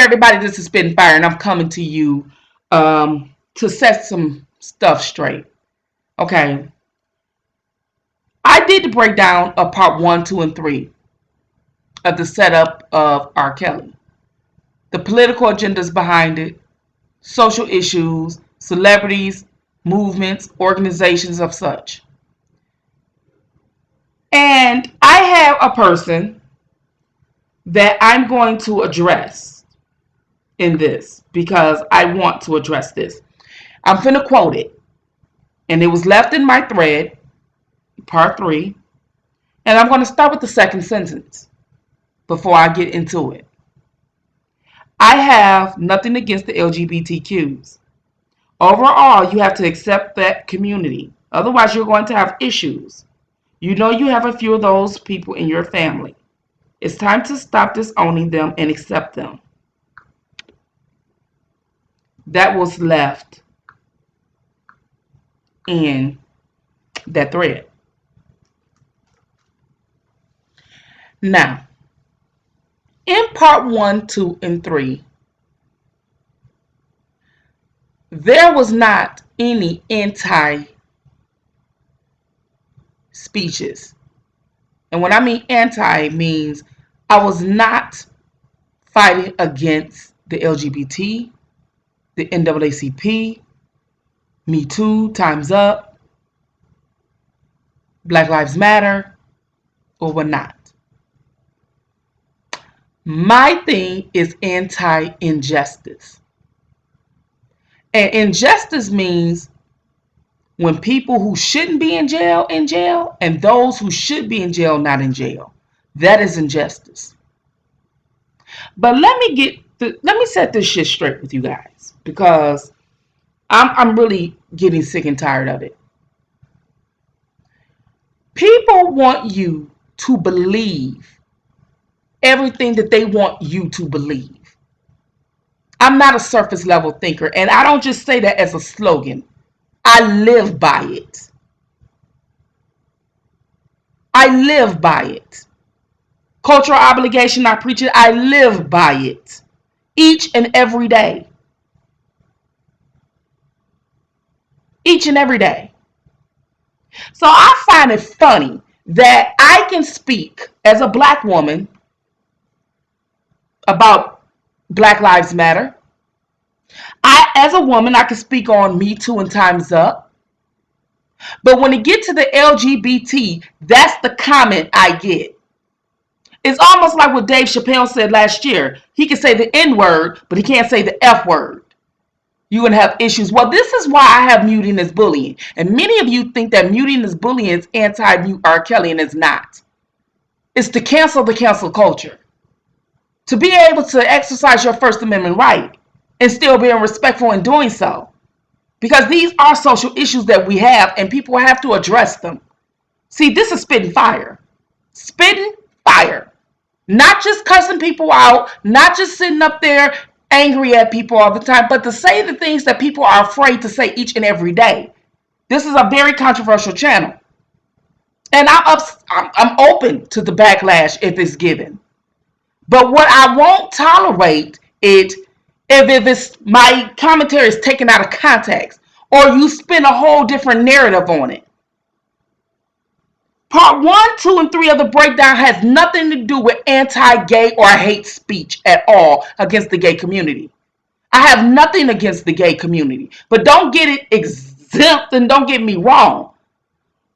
everybody, this is Spittin' Fire, and I'm coming to you to set some stuff straight. Okay. I did the breakdown of part 1, 2, and 3 of the setup of R. Kelly. The political agendas behind it, social issues, celebrities, movements, organizations of such. And I have a person that I'm going to address in this because I want to address this. I'm finna quote it. And it was left in my thread, part 3. And I'm going to start with the second sentence before I get into it. I have nothing against the LGBTQs. Overall, you have to accept that community. Otherwise, you're going to have issues. You know you have a few of those people in your family. It's time to stop disowning them and accept them. That was left in that thread. Now, in part 1, 2, and 3, there was not any anti-speeches. And when I mean anti, means I was not fighting against the LGBT, the NAACP, Me Too, Time's Up, Black Lives Matter, or whatnot. My thing is anti-injustice. And injustice means when people who shouldn't be in jail, and those who should be in jail, not in jail. That is injustice. But let me set this shit straight with you guys, because I'm really getting sick and tired of it. People want you to believe everything that they want you to believe. I'm not a surface level thinker, and I don't just say that as a slogan. I live by it. I live by it. Cultural obligation, I preach it. I live by it each and every day. Each and every day. So I find it funny that I can speak as a black woman about Black Lives Matter. As a woman, I can speak on Me Too and Time's Up. But when it gets to the LGBT, that's the comment I get. It's almost like what Dave Chappelle said last year. He can say the N word, but he can't say the F word. You're going to have issues. Well, this is why I have muting as bullying. And many of you think that muting as bullying is anti-mute R. Kelly, and it's not. It's to cancel the cancel culture. To be able to exercise your First Amendment right and still being respectful in doing so. Because these are social issues that we have, and people have to address them. See, this is Spittin' Fire. Spittin' Fire. Not just cussing people out, not just sitting up there angry at people all the time, but to say the things that people are afraid to say each and every day. This is a very controversial channel. And I'm open to the backlash if it's given. But what I won't tolerate is if my commentary is taken out of context or you spin a whole different narrative on it. Part 1, 2, and 3 of the breakdown has nothing to do with anti-gay or hate speech at all against the gay community. I have nothing against the gay community. But don't get it exempt and don't get me wrong.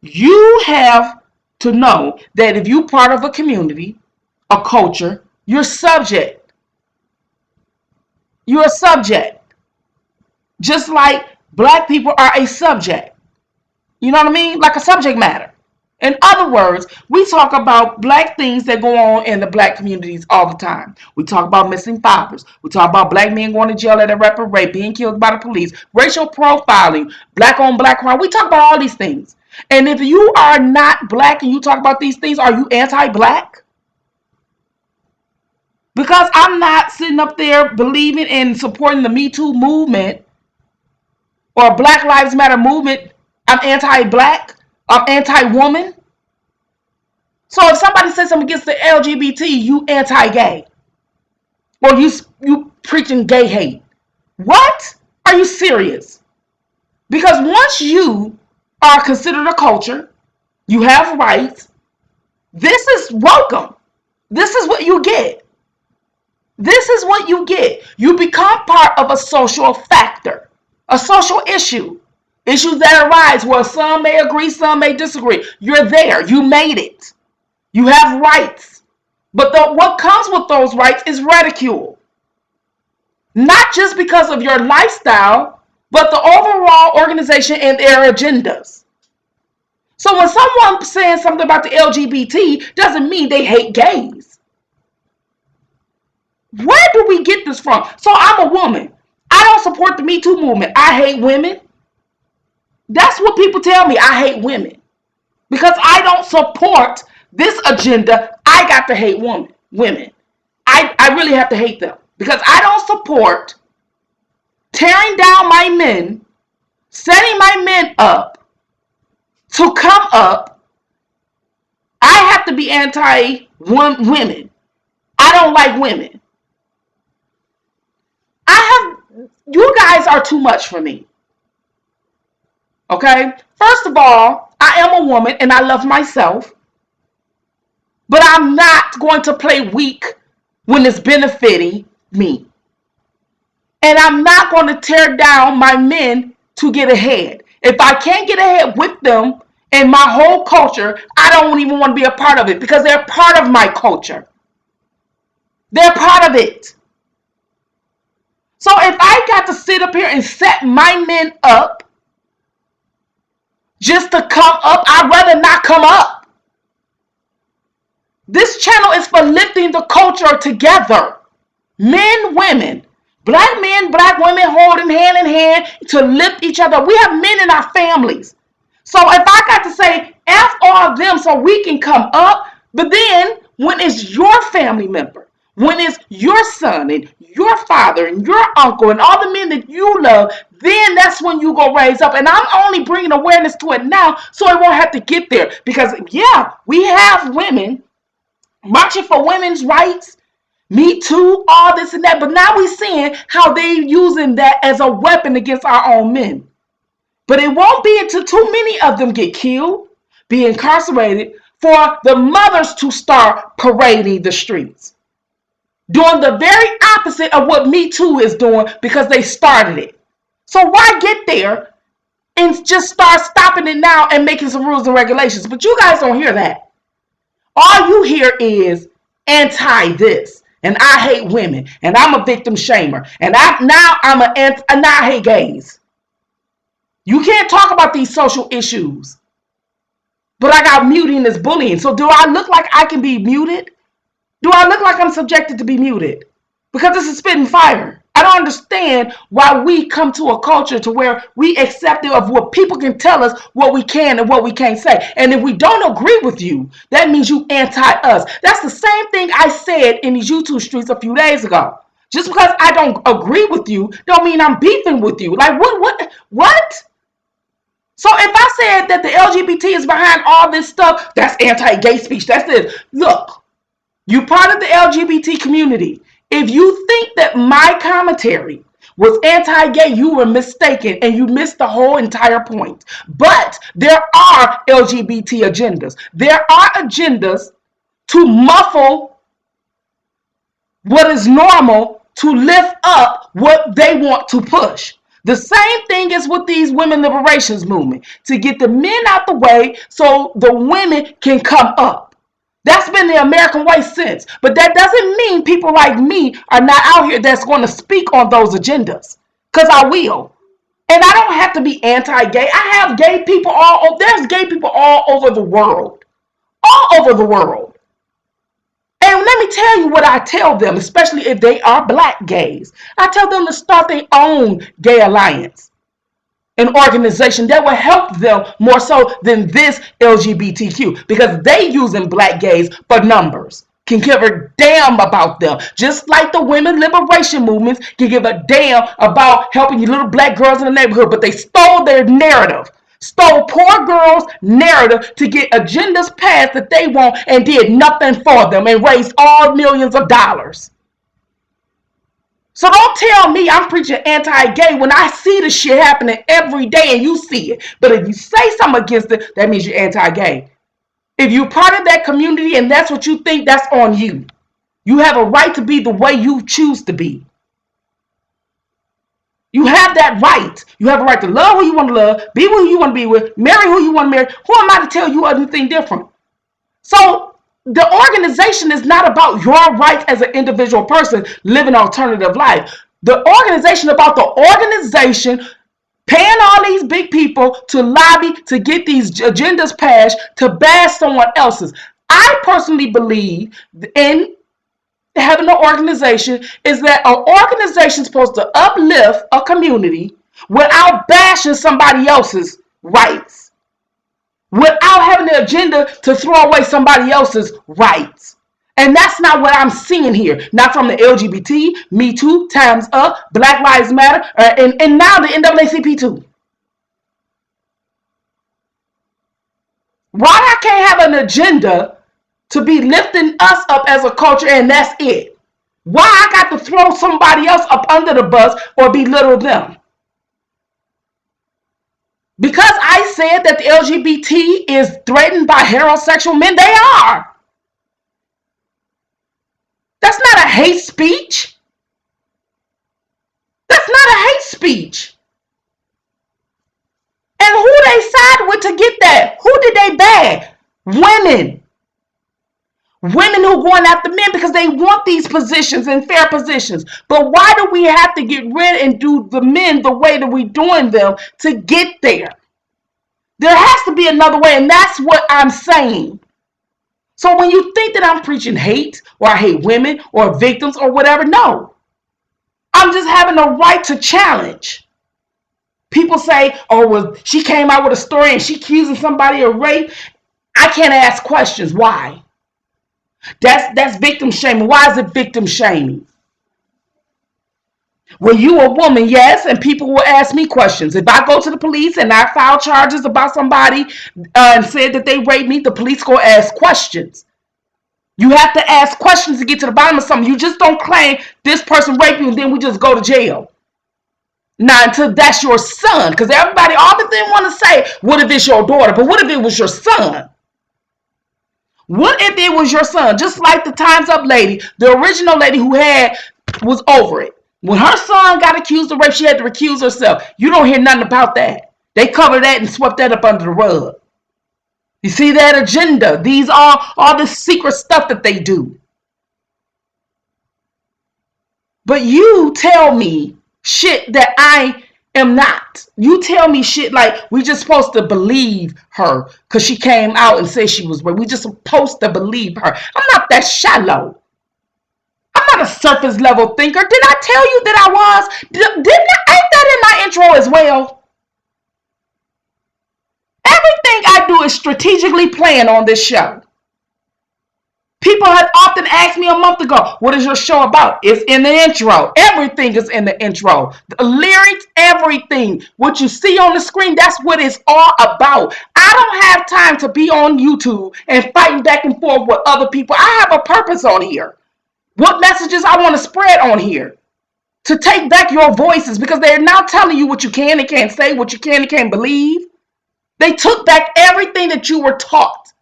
You have to know that if you're part of a community, a culture, you're subject. You're a subject. Just like black people are a subject. You know what I mean? Like a subject matter. In other words, we talk about black things that go on in the black communities all the time. We talk about missing fathers. We talk about black men going to jail at a rapid rate, being killed by the police, racial profiling, black on black crime. We talk about all these things. And if you are not black and you talk about these things, are you anti-black? Because I'm not sitting up there believing and supporting the Me Too movement or Black Lives Matter movement. I'm anti-black. I'm anti-woman. So if somebody says something against the LGBT, you anti-gay. Or you preaching gay hate. What? Are you serious? Because once you are considered a culture, you have rights. This is welcome. This is what you get. This is what you get. You become part of a social factor, a social issue. Issues that arise where some may agree, some may disagree. You're there. You made it. You have rights. But what comes with those rights is ridicule. Not just because of your lifestyle, but the overall organization and their agendas. So when someone's saying something about the LGBT, doesn't mean they hate gays. Where do we get this from? So I'm a woman. I don't support the Me Too movement. I hate women. That's what people tell me. I hate women. Because I don't support this agenda, I got to hate women. I really have to hate them. Because I don't support tearing down my men, setting my men up to come up. I have to be anti-women. I don't like women. You guys are too much for me. Okay? First of all, I am a woman and I love myself. But I'm not going to play weak when it's benefiting me. And I'm not going to tear down my men to get ahead. If I can't get ahead with them and my whole culture, I don't even want to be a part of it because they're part of my culture. They're part of it. So if I got to sit up here and set my men up just to come up, I'd rather not come up. This channel is for lifting the culture together. Men, women, black men, black women holding hand in hand to lift each other. We have men in our families. So if I got to say F all of them so we can come up, but then when it's your family member, when it's your son and your father and your uncle and all the men that you love, then that's when you go raise up. And I'm only bringing awareness to it now so it won't have to get there. Because, yeah, we have women marching for women's rights, Me Too, all this and that. But now we're seeing how they're using that as a weapon against our own men. But it won't be until too many of them get killed, be incarcerated, for the mothers to start parading the streets. Doing the very opposite of what Me Too is doing because they started it. So why get there and just start stopping it now and making some rules and regulations? But you guys don't hear that. All you hear is anti this, and I hate women, and I'm a victim shamer, and I hate gays. You can't talk about these social issues. But I got muting as bullying. So do I look like I can be muted? Do I look like I'm subjected to be muted? Because this is spitting fire. I don't understand why we come to a culture to where we accept it of what people can tell us what we can and what we can't say. And if we don't agree with you, that means you anti-us. That's the same thing I said in these YouTube streets a few days ago. Just because I don't agree with you, don't mean I'm beefing with you. Like, what? So if I said that the LGBT is behind all this stuff, that's anti-gay speech. That's it. Look. You part of the LGBT community. If you think that my commentary was anti-gay, you were mistaken and you missed the whole entire point. But there are LGBT agendas. There are agendas to muffle what is normal to lift up what they want to push. The same thing is with these women liberations movement, to get the men out the way so the women can come up. That's been the American way since. But that doesn't mean people like me are not out here that's going to speak on those agendas. Because I will. And I don't have to be anti-gay. I have gay people there's gay people all over the world. All over the world. And let me tell you what I tell them, especially if they are black gays. I tell them to start their own gay alliance. An organization that will help them more so than this LGBTQ, because they using black gays for numbers. Can give a damn about them. Just like the women liberation movements can give a damn about helping you little black girls in the neighborhood, but they stole their narrative. Stole poor girls' narrative to get agendas passed that they want and did nothing for them and raised all millions of dollars. So don't tell me I'm preaching anti-gay when I see the shit happening every day and you see it. But if you say something against it, that means you're anti-gay. If you're part of that community and that's what you think, that's on you. You have a right to be the way you choose to be. You have that right. You have a right to love who you want to love, be who you want to be with, marry who you want to marry. Who am I to tell you anything different? So the organization is not about your rights as an individual person living an alternative life. The organization is about the organization paying all these big people to lobby to get these agendas passed to bash someone else's. I personally believe in having an organization is that an organization is supposed to uplift a community without bashing somebody else's rights, without having the agenda to throw away somebody else's rights. And that's not what I'm seeing here. Not from the LGBT, Me Too, Time's Up, Black Lives Matter, and now the NAACP too. Why I can't have an agenda to be lifting us up as a culture and that's it? Why I got to throw somebody else up under the bus or belittle them? Because I said that the LGBT is threatened by heterosexual men, they are. That's not a hate speech. That's not a hate speech. And who they side with to get that? Who did they bag? Women. Women who going after men because they want these positions and fair positions. But why do we have to get rid and do the men the way that we're doing them to get there? There has to be another way, and that's what I'm saying. So when you think that I'm preaching hate or I hate women or victims or whatever, no. I'm just having a right to challenge. People say, oh, well, she came out with a story and she accusing somebody of rape. I can't ask questions. Why? That's victim shaming. Why is it victim shaming? Well, you a woman, yes, and people will ask me questions. If I go to the police and I file charges about somebody and said that they raped me, the police go ask questions. You have to ask questions to get to the bottom of something. You just don't claim this person raped you and then we just go to jail. Not until that's your son, because everybody often want to say, what if it's your daughter? But what if it was your son? What if it was your son? Just like the Time's Up lady, the original lady who was over it. When her son got accused of rape, she had to recuse herself. You don't hear nothing about that. They covered that and swept that up under the rug. You see that agenda? These are all the secret stuff that they do. But you tell me shit that I am not. You tell me shit like we just supposed to believe her because she came out and said she was raped. We just supposed to believe her. I'm not that shallow. I'm not a surface level thinker. Did I tell you that I was? Ain't that in my intro as well? Everything I do is strategically planned on this show. People have often asked me a month ago, what is your show about? It's in the intro. Everything is in the intro. The lyrics, everything. What you see on the screen, that's what it's all about. I don't have time to be on YouTube and fighting back and forth with other people. I have a purpose on here. What messages I want to spread on here. To take back your voices because they're now telling you what you can and can't say, what you can and can't believe. They took back everything that you were taught.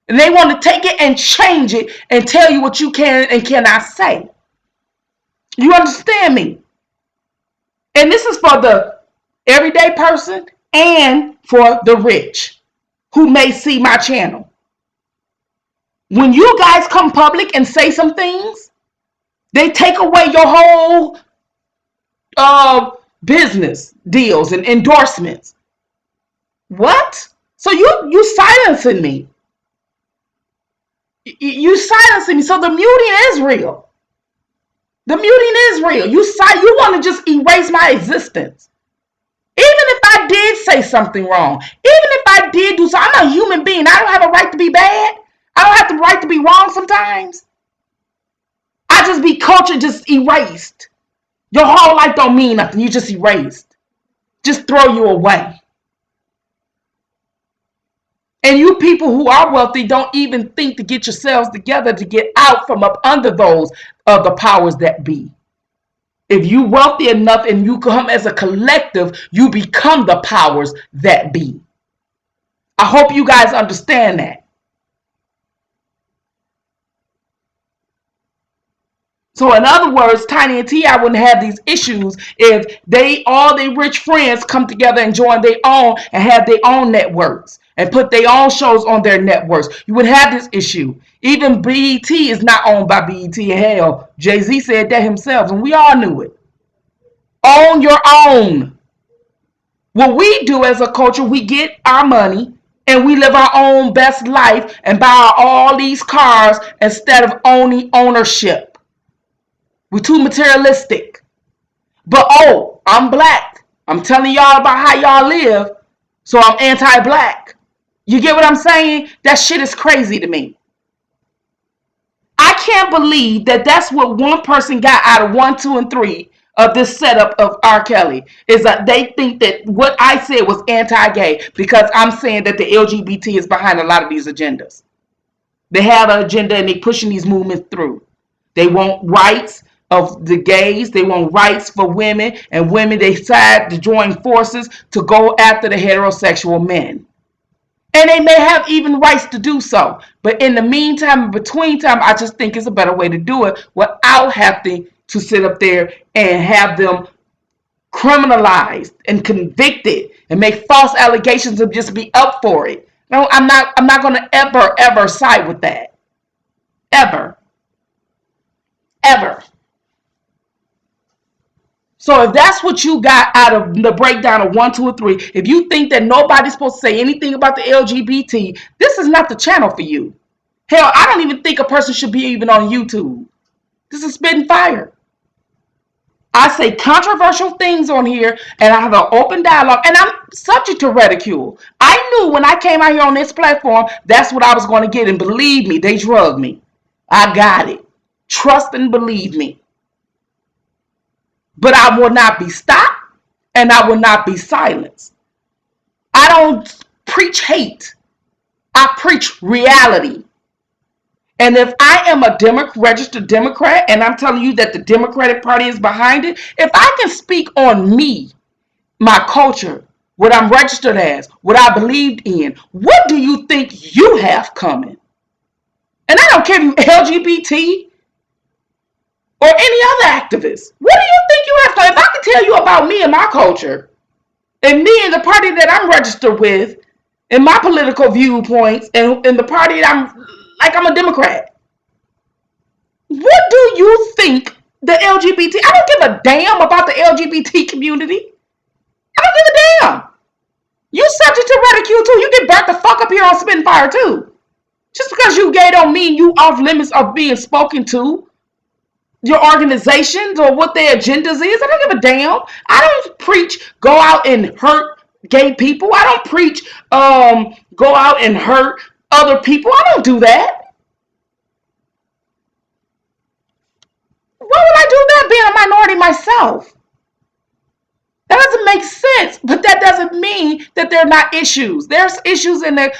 And they want to take it and change it and tell you what you can and cannot say. You understand me? And this is for the everyday person and for the rich who may see my channel. When you guys come public and say some things, they take away your whole business deals and endorsements. What? So you silencing me. You silencing me. So the muting is real. The muting is real. You want to just erase my existence. Even if I did say something wrong, even if I did do something, I'm a human being. I don't have a right to be bad. I don't have the right to be wrong sometimes. I just be culture just erased. Your whole life don't mean nothing. You just erased. Just throw you away. And you people who are wealthy don't even think to get yourselves together to get out from up under those of the powers that be. If you wealthy enough and you come as a collective, you become the powers that be. I hope you guys understand that. So in other words, Tiny and T.I. wouldn't have these issues if all their rich friends come together and join their own and have their own networks and put their own shows on their networks. You would have this issue. Even BET is not owned by BET. And hell, Jay-Z said that himself, and we all knew it. Own your own. What we do as a culture, we get our money and we live our own best life and buy all these cars instead of owning ownership. We're too materialistic. But oh, I'm black. I'm telling y'all about how y'all live, so I'm anti-black. You get what I'm saying? That shit is crazy to me. I can't believe that that's what one person got out of 1, 2, and 3 of this setup of R. Kelly, is that they think that what I said was anti-gay because I'm saying that the LGBT is behind a lot of these agendas. They have an agenda and they're pushing these movements through. They want rights of the gays. They want rights for women, and women, they decide to join forces to go after the heterosexual men. And they may have even rights to do so. But in the meantime, in between time, I just think it's a better way to do it without having to sit up there and have them criminalized and convicted and make false allegations and just be up for it. No, I'm not going to ever side with that. Ever. So if that's what you got out of the breakdown of 1, 2, or 3, if you think that nobody's supposed to say anything about the LGBT, this is not the channel for you. Hell, I don't even think a person should be even on YouTube. This is Spittin' Fire. I say controversial things on here, and I have an open dialogue, and I'm subject to ridicule. I knew when I came out here on this platform, that's what I was going to get, and believe me, they drugged me. I got it. Trust and believe me. But I will not be stopped, and I will not be silenced. I don't preach hate. I preach reality. And if I am a registered Democrat, and I'm telling you that the Democratic Party is behind it, if I can speak on me, my culture, what I'm registered as, what I believed in, what do you think you have coming? And I don't care if you LGBT or any other activist. What do you think you have coming? If I can tell you about me and my culture, and me and the party that I'm registered with, and my political viewpoints, and the party that I'm a Democrat. What do you think the LGBT? I don't give a damn about the LGBT community. I don't give a damn. You subject to ridicule too. You get burnt the fuck up here on Spittin' Fire too. Just because you gay don't mean you off limits of being spoken to. Your organizations or what their agendas is. I don't give a damn. I don't preach go out and hurt gay people. I don't preach go out and hurt other people. I don't do that. Why would I do that being a minority myself? That doesn't make sense, but that doesn't mean that there are not issues. There's issues in the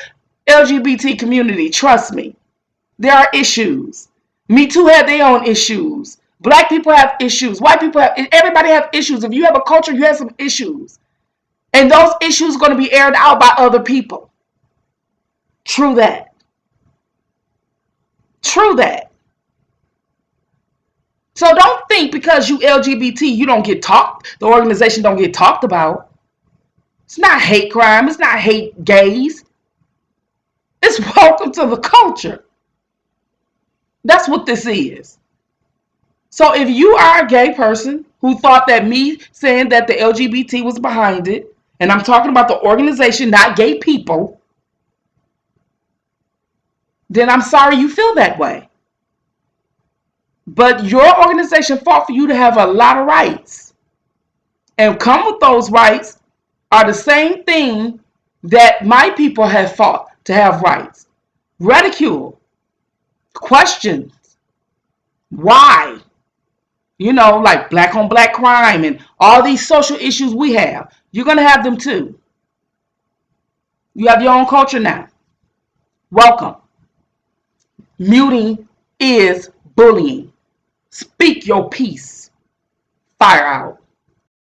LGBT community, trust me. There are issues. Me Too have their own issues. Black people have issues. White people have, everybody have issues. If you have a culture, you have some issues. And those issues are going to be aired out by other people. True that. True that. So don't think because you LGBT, you don't get talked, the organization don't get talked about. It's not hate crime. It's not hate gays. It's welcome to the culture. That's what this is. So if you are a gay person who thought that me saying that the LGBT was behind it, and I'm talking about the organization, not gay people, then I'm sorry you feel that way. But your organization fought for you to have a lot of rights. And come with those rights are the same thing that my people have fought to have rights. Ridicule. Questions. Why? You know, like black on black crime and all these social issues we have. You're going to have them too. You have your own culture now. Welcome. Muting is bullying. Speak your piece. Fire out.